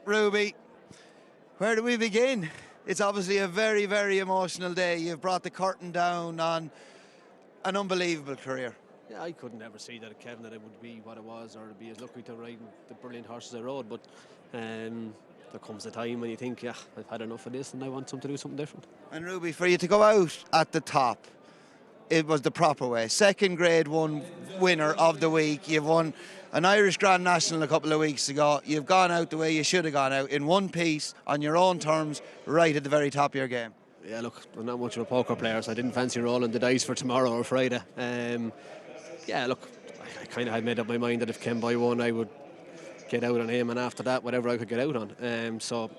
Ruby, where do we begin? It's obviously a very, very emotional day. You've brought the curtain down on an unbelievable career. Yeah, I couldn't ever see that, Kevin, that it would be what it was or be as lucky to ride the brilliant horses I rode. But there comes a time when you think, yeah, I've had enough of this and I want to do something different. And Ruby, for you to go out at the top, it was the proper way. Second Grade 1 winner of the week. You've won an Irish Grand National a couple of weeks ago. You've gone out the way you should have gone out, in one piece, on your own terms, right at the very top of your game. Yeah, look, I'm not much of a poker player, so I didn't fancy rolling the dice for tomorrow or Friday. Yeah, look, I kind of had made up my mind that if Kemboy won, I would get out on him, and after that, whatever I could get out on. So,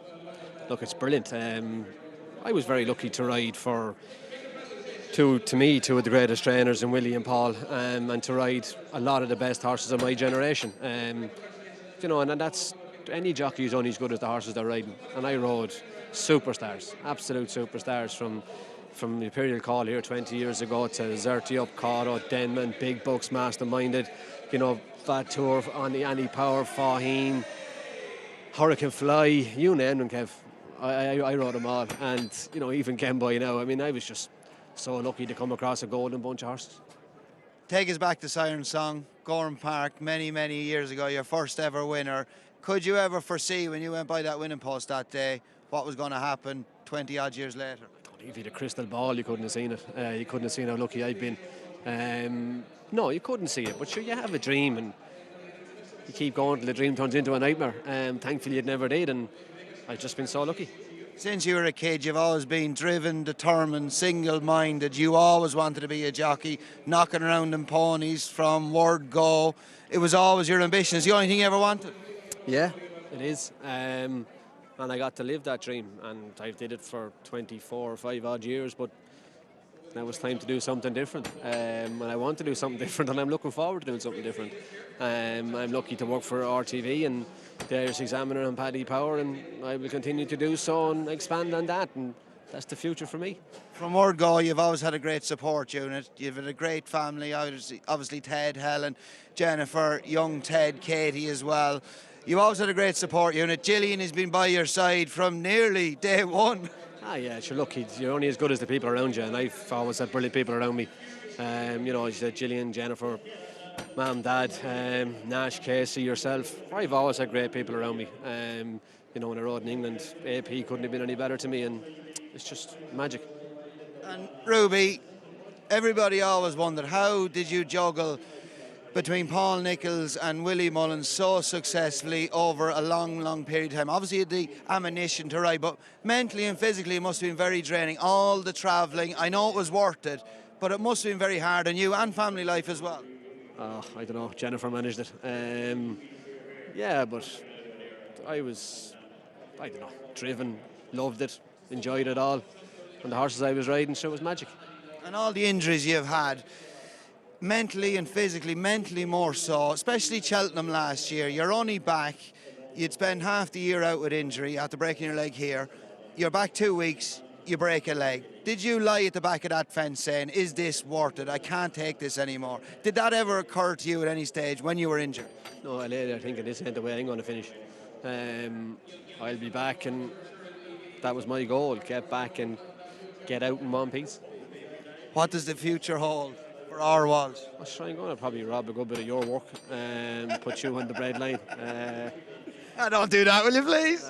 look, it's brilliant. I was very lucky to ride for two of the greatest trainers in Willie and Paul, and to ride a lot of the best horses of my generation. And that's, any jockey is only as good as the horses they're riding. And I rode superstars, absolute superstars, from the Imperial Call here 20 years ago to Zerti Caro, Denman, Big Bucks, Masterminded, Fat Tour, Annie Power, Faheen, Hurricane Fly, you name them, Kev. I rode them all. And, even Kemboy now. I mean, I was just so lucky to come across a golden bunch of horses. Take us back to Siren Song, Gorham Park, many, many years ago, your first ever winner. Could you ever foresee, when you went by that winning post that day, what was going to happen 20 odd years later? If you had a crystal ball, you couldn't have seen it. You couldn't have seen how lucky I've been. No, you couldn't see it. But sure, you have a dream and you keep going till the dream turns into a nightmare. Thankfully, it never did, and I've just been so lucky. Since you were a kid, you've always been driven, determined, single-minded. You always wanted to be a jockey, knocking around them ponies from word go. It was always your ambition. It's the only thing you ever wanted. Yeah, it is. And I got to live that dream, and I did it for 24 or 5 odd years, but now it's time to do something different. And I want to do something different, and I'm looking forward to doing something different. I'm lucky to work for RTV and the Irish Examiner and Paddy Power, and I will continue to do so and expand on that, and that's the future for me. From word go, you've always had a great support unit. You've had a great family, obviously Ted, Helen, Jennifer, young Ted, Katie as well. You've always had a great support unit. Gillian has been by your side from nearly day one. Yeah, sure, look, you're only as good as the people around you, and I've always had brilliant people around me. As you said, Gillian, Jennifer, Mum, Dad, Nash, Casey, yourself. I've always had great people around me. When I rode in England, AP couldn't have been any better to me, and it's just magic. And Ruby, everybody always wondered, how did you juggle between Paul Nicholls and Willie Mullins so successfully over a long, long period of time? Obviously you had the ammunition to ride, but mentally and physically it must have been very draining. All the travelling, I know it was worth it, but it must have been very hard on you and family life as well. I don't know, Jennifer managed it. But I was, driven, loved it, enjoyed it all. And the horses I was riding, so it was magic. And all the injuries you've had, mentally and physically, mentally more so, especially Cheltenham last year. You're only back, you'd spend half the year out with injury after breaking your leg here. You're back 2 weeks, you break a leg. Did you lie at the back of that fence saying, is this worth it? I can't take this anymore. Did that ever occur to you at any stage when you were injured? No, I lay there thinking this ain't the way I'm going to finish. I'll be back, and that was my goal, get back and get out in one piece. What does the future hold for our Walsh? I'm going to probably rob a good bit of your work and put you on the bread line. Don't do that, will you please?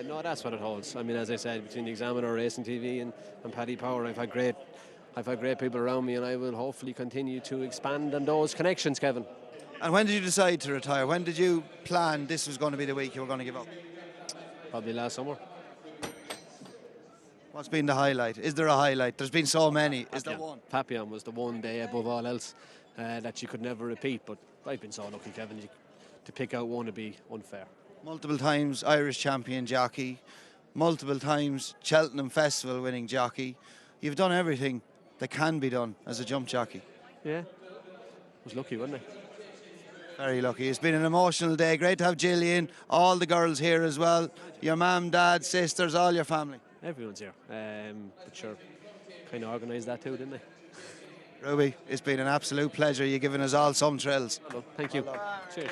No, that's what it holds. I mean, as I said, between the Examiner, Racing TV and Paddy Power, I've had great people around me, and I will hopefully continue to expand on those connections, Kevin. And when did you decide to retire? When did you plan this was going to be the week you were going to give up? Probably last summer. What's been the highlight? Is there a highlight? There's been so many. Is there one? Papillon was the one day above all else that you could never repeat, but I've been so lucky, Kevin. To pick out one would be unfair. Multiple times Irish champion jockey, multiple times Cheltenham Festival winning jockey. You've done everything that can be done as a jump jockey. Yeah, I was lucky, wasn't I? Very lucky. It's been an emotional day. Great to have Gillian, all the girls here as well. Your mum, dad, sisters, all your family. Everyone's here. But sure, kind of organised that too, didn't they? Ruby, it's been an absolute pleasure. You've given us all some thrills. Well, thank you. Cheers.